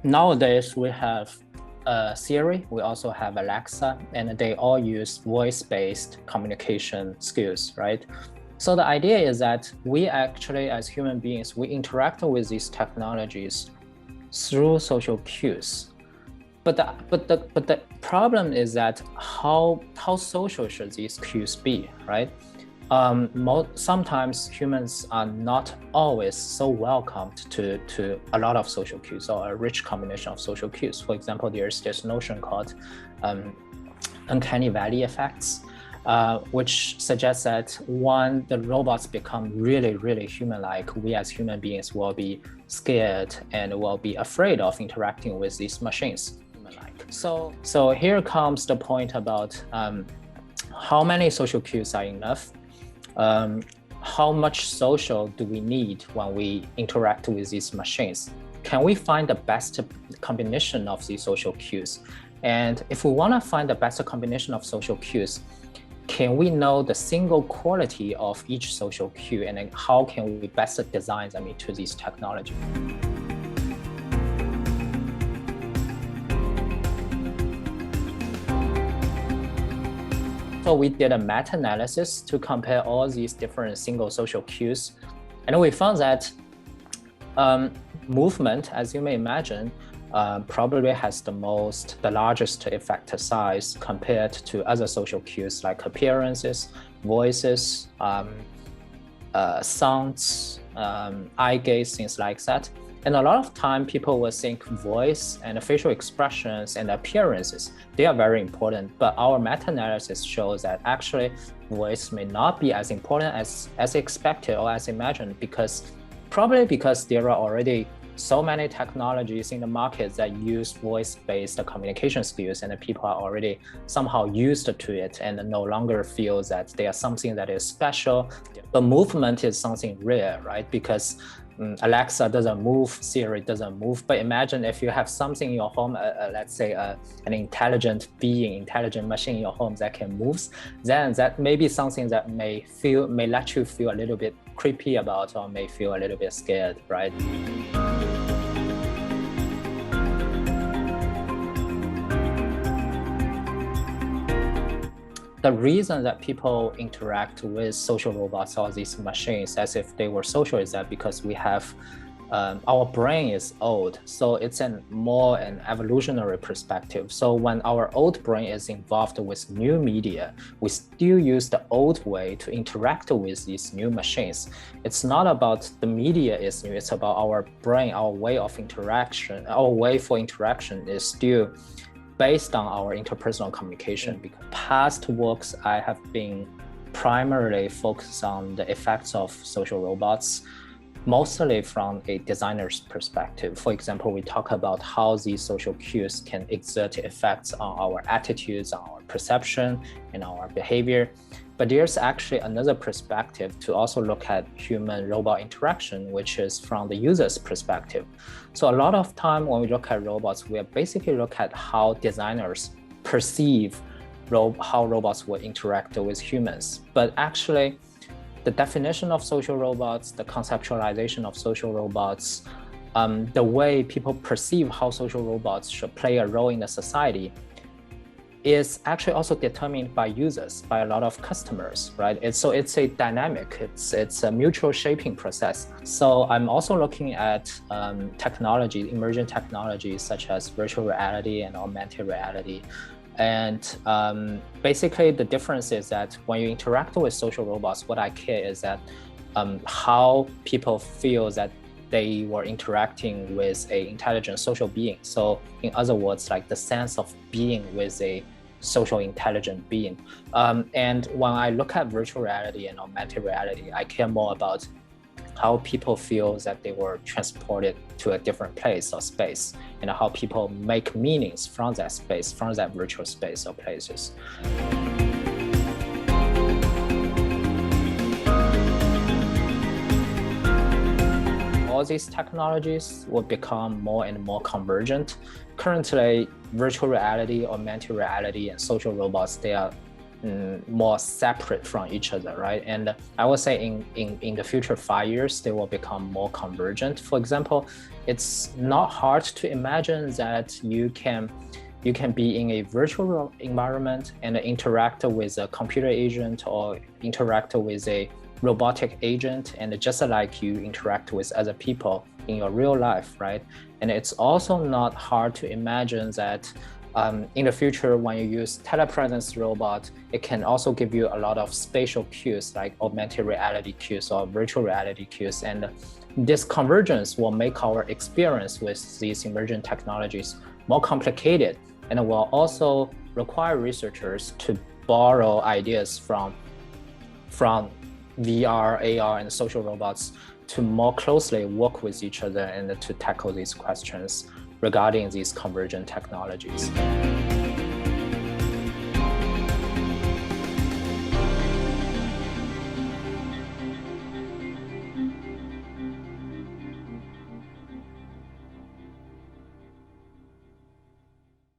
Nowadays, we have Siri, we also have Alexa, and they all use voice-based communication skills, right? So the idea is that we actually, as human beings, we interact with these technologies through social cues. But the problem is that how social should these cues be, right? Sometimes humans are not always so welcomed to a lot of social cues or a rich combination of social cues. For example, there's this notion called uncanny valley effects, which suggests that when the robots become really, really human-like, we as human beings will be scared and will be afraid of interacting with these machines. So here comes the point about how many social cues are enough. How much social do we need when we interact with these machines? Can we find the best combination of these social cues? And if we want to find the best combination of social cues, can we know the single quality of each social cue, and then how can we best design them into these technologies? So we did a meta-analysis to compare all these different single social cues. And we found that movement, as you may imagine, probably has the largest effect size compared to other social cues like appearances, voices, sounds, eye gaze, things like that. And a lot of time people will think voice and facial expressions and appearances, they are very important, but our meta-analysis shows that actually voice may not be as important as expected or as imagined, probably because there are already so many technologies in the market that use voice-based communication skills, and the people are already somehow used to it and no longer feel that they are something that is special. But movement is something rare, right? Because Alexa doesn't move, Siri doesn't move. But imagine if you have something in your home, let's say an intelligent machine in your home that can move, then that may be something that may let you feel a little bit creepy about, or may feel a little bit scared, right? The reason that people interact with social robots or these machines as if they were social is that because we have our brain is old, so it's more an evolutionary perspective. So when our old brain is involved with new media, we still use the old way to interact with these new machines. It's not about the media is new, it's about our brain, our way of interaction. Our way for interaction is still based on our interpersonal communication. Because past works, I have been primarily focused on the effects of social robots, mostly from a designer's perspective. For example, we talk about how these social cues can exert effects on our attitudes, on our perception, and our behavior. But there's actually another perspective to also look at human-robot interaction, which is from the user's perspective. So a lot of time when we look at robots, we basically look at how designers perceive how robots will interact with humans. But actually, the definition of social robots, the conceptualization of social robots, the way people perceive how social robots should play a role in the society is actually also determined by users, by a lot of customers, right? So it's a dynamic, it's a mutual shaping process. So I'm also looking at emerging technologies such as virtual reality and augmented reality. And basically the difference is that when you interact with social robots, what I care is that how people feel that they were interacting with an intelligent social being. So in other words, like the sense of being with a social intelligent being. And when I look at virtual reality and augmented reality, I care more about how people feel that they were transported to a different place or space, and how people make meanings from that space, from that virtual space or places. All these technologies will become more and more convergent. Currently, virtual reality, augmented reality, and social robots, they are more separate from each other, right? And I would say in the future 5 years, they will become more convergent. For example, it's not hard to imagine that you can be in a virtual environment and interact with a computer agent or interact with a robotic agent, and just like you interact with other people in your real life, right? And it's also not hard to imagine that in the future, when you use telepresence robot, it can also give you a lot of spatial cues like augmented reality cues or virtual reality cues. And this convergence will make our experience with these emerging technologies more complicated, and it will also require researchers to borrow ideas from VR, AR, and social robots to more closely work with each other and to tackle these questions regarding these convergent technologies.